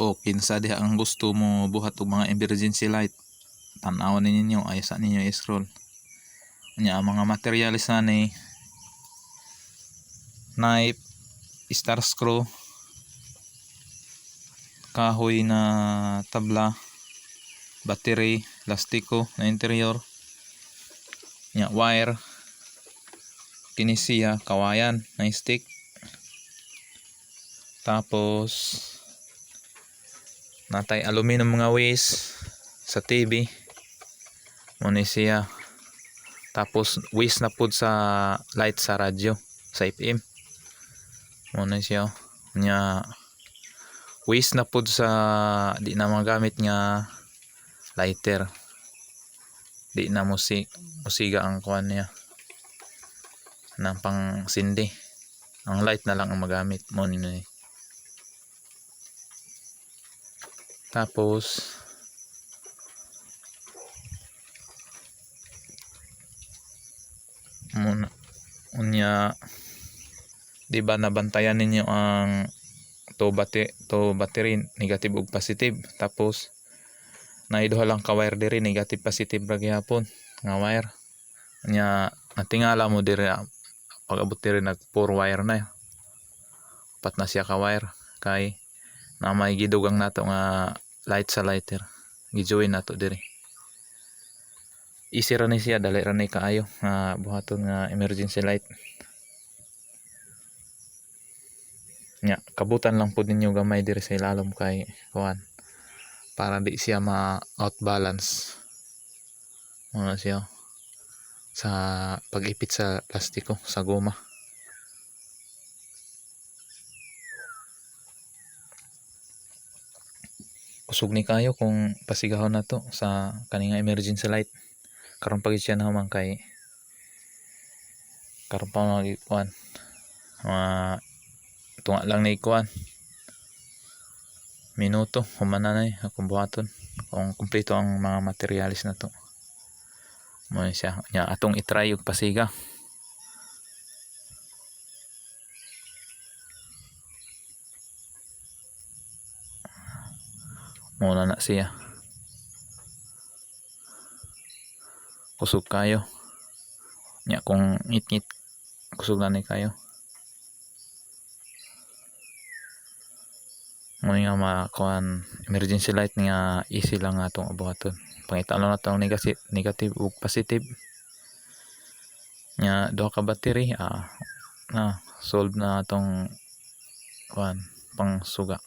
O kinsa diha ang gusto mo buhat og mga emergency light, tan-awon ninyo ay sa ninyo i-scroll. Nya ang mga materials na ni knife, star screw, kahoy na tabla, battery, lastiko na interior, nya wire, kinisiya, kawayan na stick, tapos natay aluminum mga waste sa TV mo ni siya, tapos waste na pud sa light sa radyo sa FM mo ni siya, nya waste na pud sa di na magamit nga lighter, di na musiga ang kuan niya ng pang sindi, ang light na lang ang magamit mo ni. Tapos muna unya, di ba nabantayan ninyo ang to battery negative ug positive, tapos naiduha lang ka wire diri negative positive ra gyapon nga wire, nya natingala mo diri pag abot diri nag 4 wire na, apat na siya ka wire kay na may gidugang nato nga light sa lighter, gijoin nato diri. Easy ra ni siya, dali ra ni kaayo nga buhaton nga emergency light. Nya kabutan lang pud ninyo gamay diri sa ilalom kay kuan para di siya ma-outbalance mo siya sa pag-ipit sa plastiko sa goma. Kusog ni kayo kung pasigahon na to sa kaninga emergency light karon pagit siya naman kay karon pa magikuan tunga lang ni kuan minuto humana na akong buhaton kung kumpleto ang mga materialis na to mo siya, nya atong i-try og pasiga. Muna na siya, kusog kayo nya kung ngit-ngit kusog na ni kayo mo nga makuan emergency light nga easy lang nga atong abuhaton. Pangita lang natong negative ug positive nya duha ka battery na solve na atong kuan pang suga.